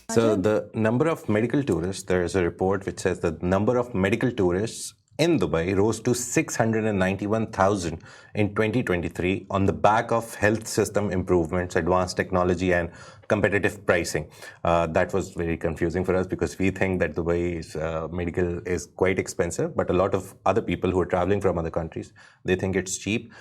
So the number of medical tourists, there is a report which says the number of medical tourists in Dubai rose to 691,000 in 2023 on the back of health system improvements, advanced technology, and competitive pricing. That was very confusing for us because we think that Dubai's medical is quite expensive, but a lot of other people who are traveling from other countries, they think it's cheap,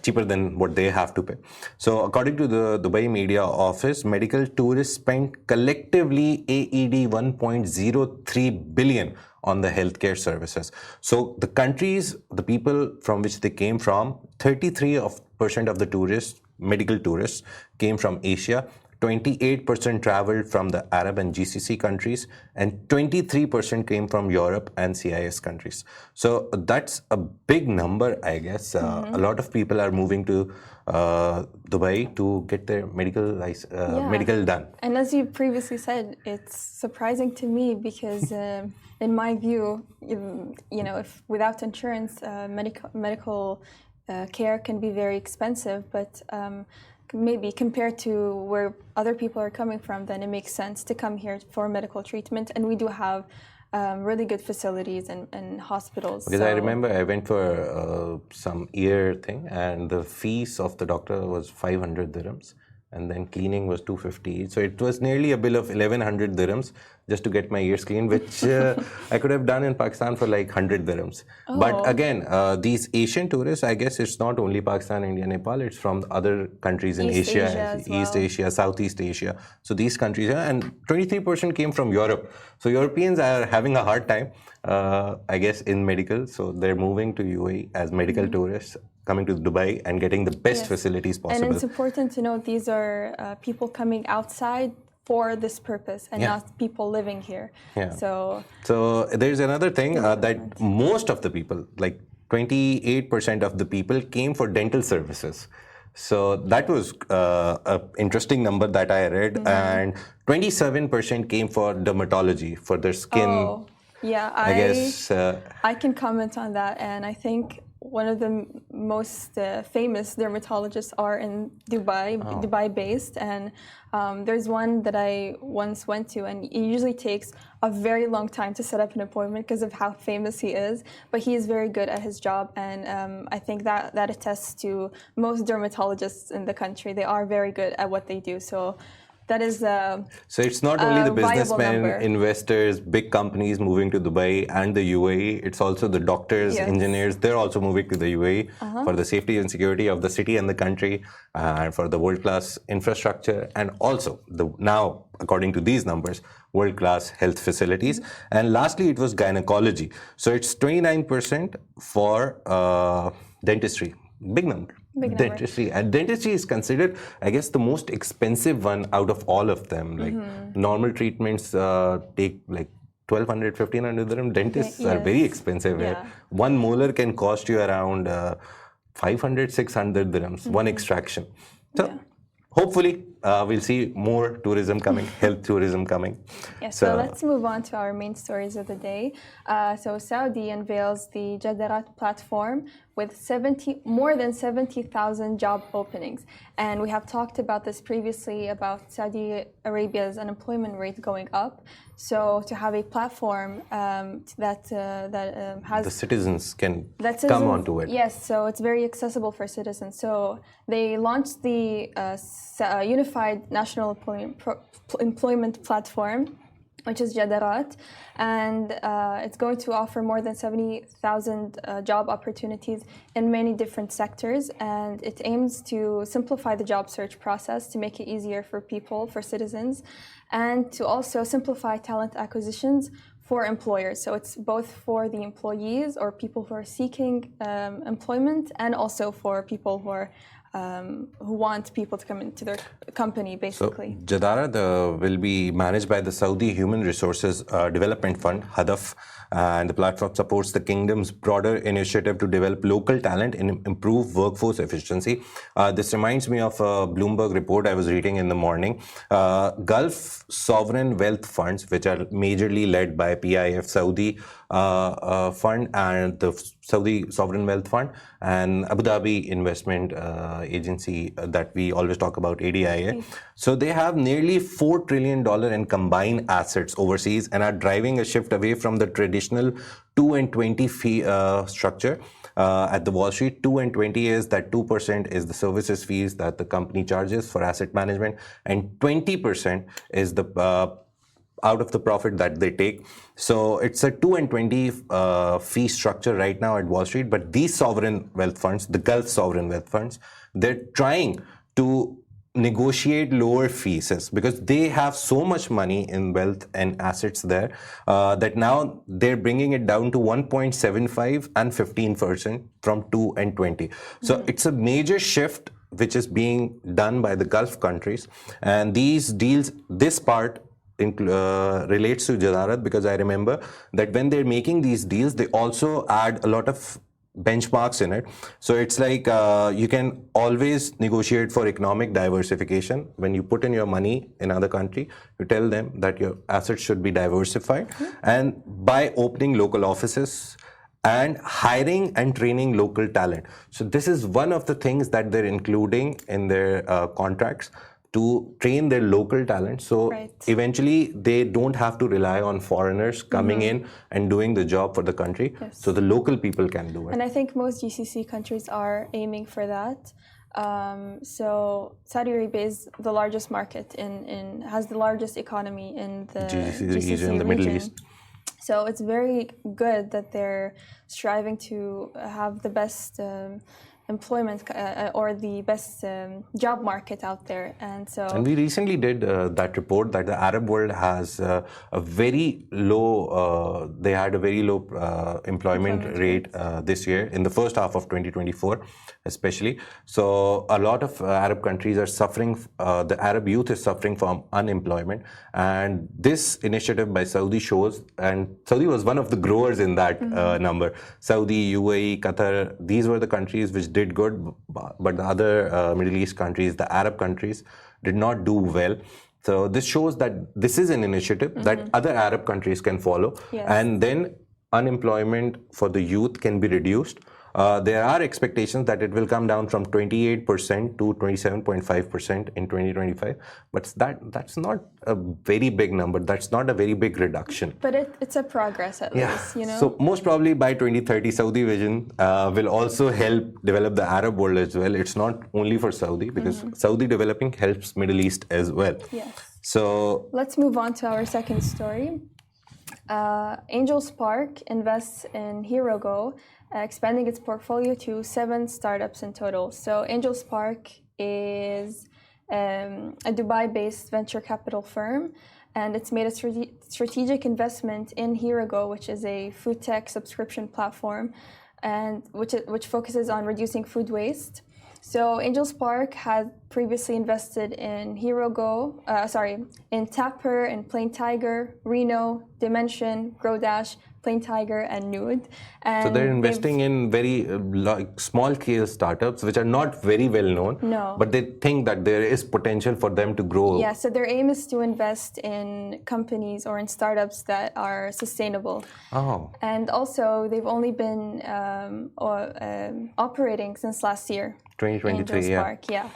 cheaper than what they have to pay. So according to the Dubai Media Office, medical tourists spent collectively AED 1.03 billion on the healthcare services. So the countries, the people from which they came from, 33% of the tourists, medical tourists, came from Asia, 28% traveled from the Arab and GCC countries, and 23% came from Europe and CIS countries. So that's a big number, I guess. A lot of people are moving to Dubai to get their medical done. And as you previously said, it's surprising to me because in my view, if without insurance, medical care can be very expensive, but maybe compared to where other people are coming from, then it makes sense to come here for medical treatment. And we do have really good facilities and hospitals. Because I remember I went for some ear thing, and the fees of the doctor was 500 dirhams, and then cleaning was 250. So it was nearly a bill of 1,100 dirhams just to get my ears cleaned, which I could have done in Pakistan for like 100 dirhams. Oh. But again, these Asian tourists, I guess it's not only Pakistan, India, Nepal, it's from other countries in Asia, East Asia, Southeast Asia. So these countries, and 23% came from Europe. So Europeans are having a hard time, I guess, in medical. So they're moving to UAE as medical tourists, coming to Dubai and getting the best facilities possible. And it's important to note these are people coming outside for this purpose and not people living here. Yeah. So there's another thing that most of the people, like 28% of the people, came for dental services. So that was an interesting number that I read. And 27% came for dermatology, for their skin. Oh, yeah, I guess I can comment on that. And I think one of the most famous dermatologists are in Dubai, Dubai-based, and there's one that I once went to, and it usually takes a very long time to set up an appointment because of how famous he is, but he is very good at his job, and I think that attests to most dermatologists in the country. They are very good at what they do, so that is so it's not only the businessmen, investors, big companies moving to Dubai and the UAE. It's also the doctors, engineers. They're also moving to the UAE for the safety and security of the city and the country, and for the world-class infrastructure, and also now, according to these numbers, world-class health facilities. And lastly, it was gynecology. So it's 29% for dentistry. Big number. Dentistry. And dentistry is considered, I guess, the most expensive one out of all of them. Like normal treatments take like 1,200, 1,500 dirham. Dentists are very expensive. Yeah. One molar can cost you around 500, 600 dirhams, one extraction. So hopefully we'll see more tourism coming, health tourism coming. Yeah, so let's move on to our main stories of the day. So Saudi unveils the Jadarat platform with more than 70,000 job openings. And we have talked about this previously, about Saudi Arabia's unemployment rate going up. So to have a platform that has... The citizens can come onto it. Yes, so it's very accessible for citizens. So they launched the Unified National Employment Platform, which is Jadarat, and it's going to offer more than 70,000 job opportunities in many different sectors, and it aims to simplify the job search process to make it easier for people, for citizens, and to also simplify talent acquisitions for employers. So it's both for the employees or people who are seeking employment, and also for people who are who want people to come into their company, basically. So Jadarat will be managed by the Saudi Human Resources Development Fund, HADF, and the platform supports the kingdom's broader initiative to develop local talent and improve workforce efficiency. This reminds me of a Bloomberg report I was reading in the morning. Gulf sovereign wealth funds, which are majorly led by PIF Saudi, Fund and the Saudi Sovereign Wealth Fund and Abu Dhabi Investment Agency that we always talk about, ADIA. So they have nearly $4 trillion in combined assets overseas and are driving a shift away from the traditional 2 and 20 fee structure. At the Wall Street, 2 and 20 is that 2% is the services fees that the company charges for asset management, and 20% is the out of the profit that they take. So it's a 2 and 20 fee structure right now at Wall Street. But these sovereign wealth funds, the Gulf sovereign wealth funds, they're trying to negotiate lower fees because they have so much money in wealth and assets there that now they're bringing it down to 1.75 and 15% from 2 and 20. So it's a major shift which is being done by the Gulf countries, and these deals, this part relates to Jadarat because I remember that when they're making these deals, they also add a lot of benchmarks in it. So it's like you can always negotiate for economic diversification. When you put in your money in another country, you tell them that your assets should be diversified, and by opening local offices and hiring and training local talent. So this is one of the things that they're including in their contracts, to train their local talent. So eventually they don't have to rely on foreigners coming in and doing the job for the country. So the local people can do it. And I think most GCC countries are aiming for that. So Saudi Arabia is the largest market has the largest economy in the GCC region, the Middle East. So it's very good that they're striving to have the best employment or the best job market out there, and we recently did that report that the Arab world has a very low they had a very low employment rate this year in the first half of 2024 especially. So a lot of Arab countries are suffering, the Arab youth is suffering from unemployment, and this initiative by Saudi shows, and Saudi was one of the growers in that number. Saudi, UAE, Qatar, these were the countries which did good, but the other Middle East countries, the Arab countries, did not do well. So this shows that this is an initiative that other Arab countries can follow, and then unemployment for the youth can be reduced. There are expectations that it will come down from 28% to 27.5% in 2025, but that's not a very big number. That's not a very big reduction. But it's a progress at least, you know. So most probably by 2030, Saudi Vision will also help develop the Arab world as well. It's not only for Saudi, because Saudi developing helps Middle East as well. Yes. So let's move on to our second story. AngelSpark invests in HeroGo, expanding its portfolio to 7 startups in total. So AngelSpark is a Dubai-based venture capital firm, and it's made a strategic investment in HeroGo, which is a food tech subscription platform, and which focuses on reducing food waste. So AngelSpark had previously invested in in Tapper, in Plain Tiger, Reno, Dimension, GrowDash, Plain Tiger, and Nude. And so they're investing in very small-scale startups which are not very well known. No. But they think that there is potential for them to grow. Yeah, so their aim is to invest in companies or in startups that are sustainable. Oh. And also, they've only been operating since last year. 2023, yeah.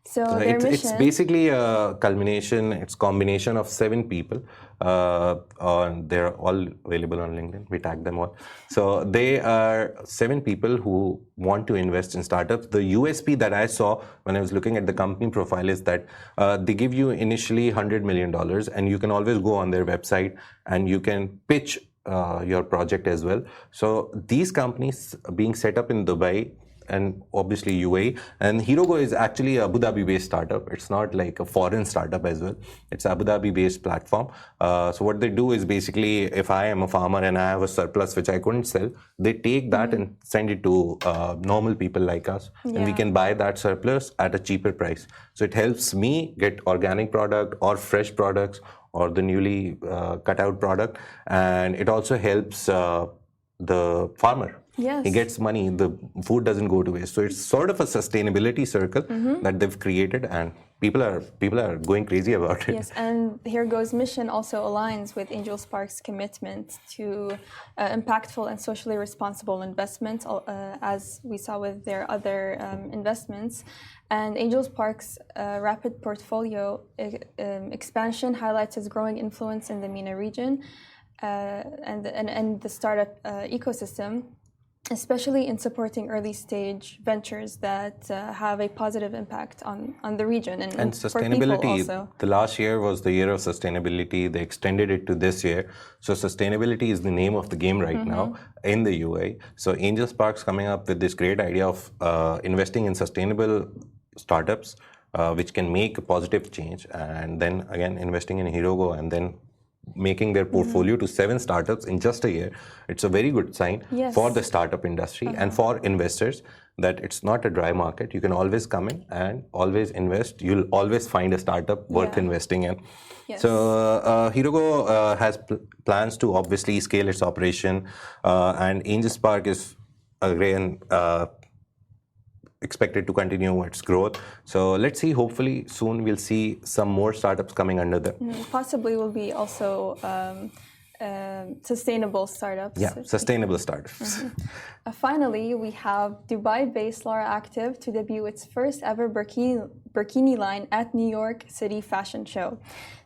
So their mission, it's basically a culmination, it's combination of 7 people. They're all available on LinkedIn. We tag them all. So they are 7 people who want to invest in startups. The USP that I saw when I was looking at the company profile is that they give you initially $100 million, and you can always go on their website and you can pitch your project as well. So these companies being set up in Dubai and obviously UAE, and HeroGo is actually a Abu Dhabi based startup. It's not like a foreign startup as well. It's Abu Dhabi based platform. So what they do is basically, if I am a farmer and I have a surplus which I couldn't sell, they take that and send it to normal people like us, and we can buy that surplus at a cheaper price. So it helps me get organic product or fresh products or the newly cut out product, and it also helps the farmer Yes. He gets money. The food doesn't go to waste. So it's sort of a sustainability circle that they've created, and people are going crazy about it. Yes, and HeroGo's mission also aligns with AngelSpark's commitment to impactful and socially responsible investments, as we saw with their other investments. And AngelSpark's rapid portfolio expansion highlights its growing influence in the MENA region and the startup ecosystem, especially in supporting early-stage ventures that have a positive impact on the region and sustainability. For also. The last year was the year of sustainability. They extended it to this year. So sustainability is the name of the game right now in the UAE. So AngelSpark's coming up with this great idea of investing in sustainable startups, which can make a positive change, and then again investing in HeroGo, and then making their portfolio to 7 startups in just a year. It's a very good sign for the startup industry and for investors that it's not a dry market. You can always come in and always invest. You'll always find a startup worth investing in. Yes. So HeroGo has plans to obviously scale its operation, and AngelSpark is again expected to continue its growth. So let's see, hopefully soon we'll see some more startups coming under them. Possibly will be also sustainable startups. Yeah, sustainable startups. Finally, we have Dubai-based Lara Active to debut its first ever Burkini line at New York City Fashion Show.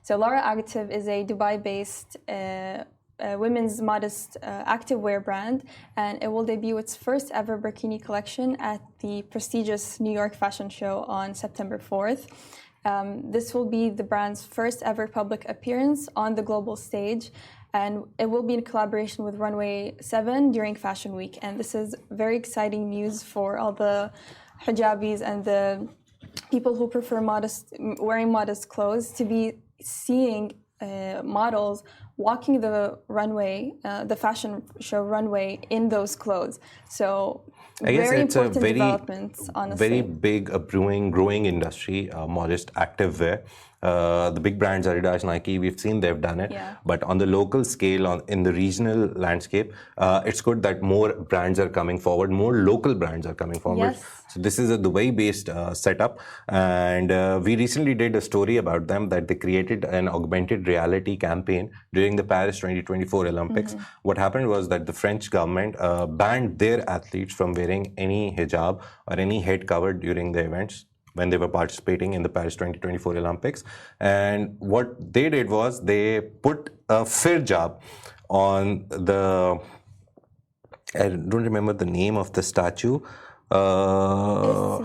So Lara Active is a Dubai-based women's modest activewear brand, and it will debut its first ever Burkini collection at the prestigious New York Fashion Show on September 4th. This will be the brand's first ever public appearance on the global stage, and it will be in collaboration with Runway 7 during Fashion Week. And this is very exciting news for all the hijabis and the people who prefer wearing modest clothes, to be seeing models walking the runway, the fashion show runway, in those clothes. So I guess very it's important a very, developments, honestly. very big, growing industry, modest activewear. The big brands, Adidas, Nike, we've seen they've done it. Yeah. But on the local scale, in the regional landscape, it's good that more brands are coming forward, more local brands are coming forward. Yes. So this is a Dubai-based setup, and we recently did a story about them, that they created an augmented reality campaign during the Paris 2024 Olympics. What happened was that the French government banned their athletes from wearing any hijab or any head cover during the events when they were participating in the Paris 2024 Olympics. And what they did was they put a hijab on the, I don't remember the name of the statue. It's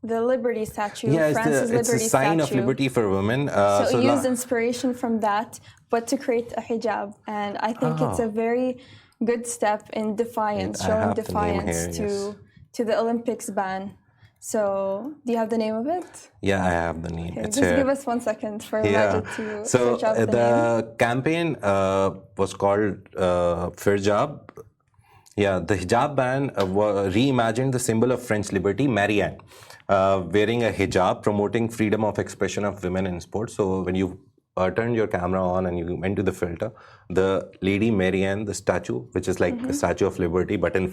the Liberty statue, Yeah, France's it's Liberty a sign statue. of liberty for women. So it used inspiration from that, but to create a hijab. And I think it's a very good step in defiance, I showing have the name defiance here, yes. to the Olympics ban. So, do you have the name of it? Yeah, I have the name. Okay, It's just here. give us 1 second for Yeah. Majid to So search out the name. the campaign was called Firjab. Yeah, the hijab ban reimagined the symbol of French liberty, Marianne, wearing a hijab, promoting freedom of expression of women in sports. So when you turned your camera on and you went to the filter, the lady Marianne, the statue, which is like a Statue of Liberty, but in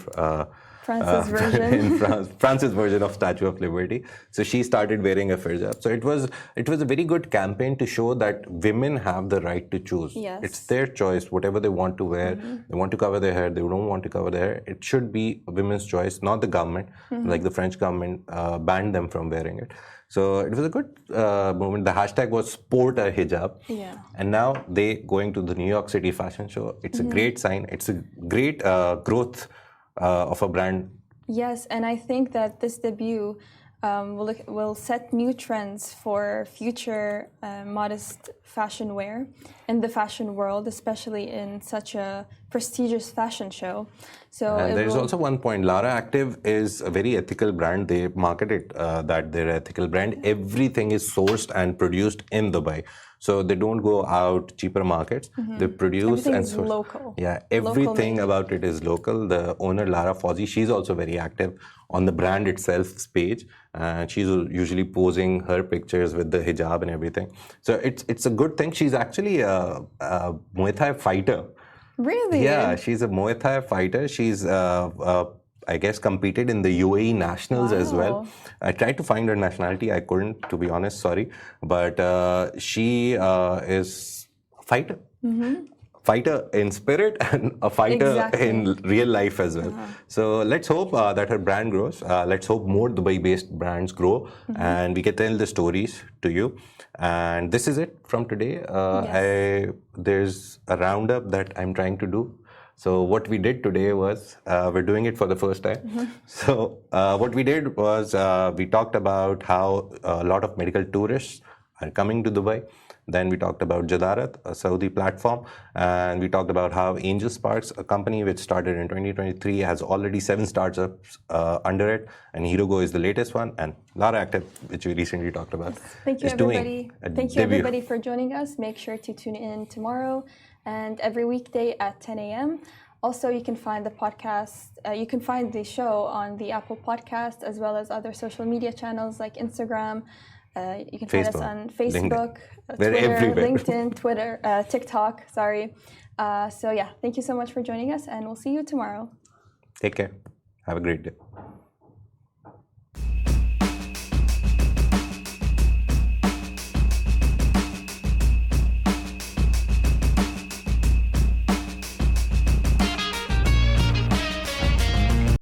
France's version. in France's version of Statue of Liberty. So she started wearing a hijab. So it was a very good campaign to show that women have the right to choose. Yes. It's their choice, whatever they want to wear. They want to cover their hair, they don't want to cover their hair. It should be a women's choice, not the government. Like the French government banned them from wearing it. So it was a good moment. The hashtag was Sport a Hijab. Yeah. And now they going to the New York City Fashion Show. It's a great sign. It's a great growth of a brand. Yes, and I think that this debut will set new trends for future modest fashion wear in the fashion world, especially in such a prestigious fashion show. So And there is also one point. Lara Active is a very ethical brand. They market it that they're an ethical brand. Everything is sourced and produced in Dubai. So they don't go out cheaper markets. They produce everything and is source. local. Yeah, Local everything made. about it is local. The owner, Lara Fauzi, she's also very active on the brand itself's page. She's usually posing her pictures with the hijab and everything. So it's a good thing. She's actually a Muay Thai fighter. Really? Yeah, she's a Muay Thai fighter. She's, I guess, competed in the UAE nationals as well. Wow. I tried to find her nationality. I couldn't, to be honest. Sorry, but she is a fighter. Fighter in spirit and a fighter Exactly. in real life as well. So let's hope that her brand grows. Let's hope more Dubai-based brands grow, and we can tell the stories to you. And this is it from today. There's a roundup that I'm trying to do. So what we did today was we're doing it for the first time. So what we did was we talked about how a lot of medical tourists are coming to Dubai. Then we talked about Jadarat, a Saudi platform, and we talked about how AngelSpark, a company which started in 2023, has already 7 startups under it, and HeroGo is the latest one, and Lara Active, which we recently talked about, Thank you, is everybody. doing a Thank you, debut. everybody, for joining us. Make sure to tune in tomorrow and every weekday at 10 a.m. Also, you can find the podcast, you can find the show on the Apple Podcast, as well as other social media channels like Instagram. You can find us on Facebook, Twitter, everywhere. LinkedIn, Twitter, TikTok, sorry. So yeah, thank you so much for joining us, and we'll see you tomorrow. Take care. Have a great day.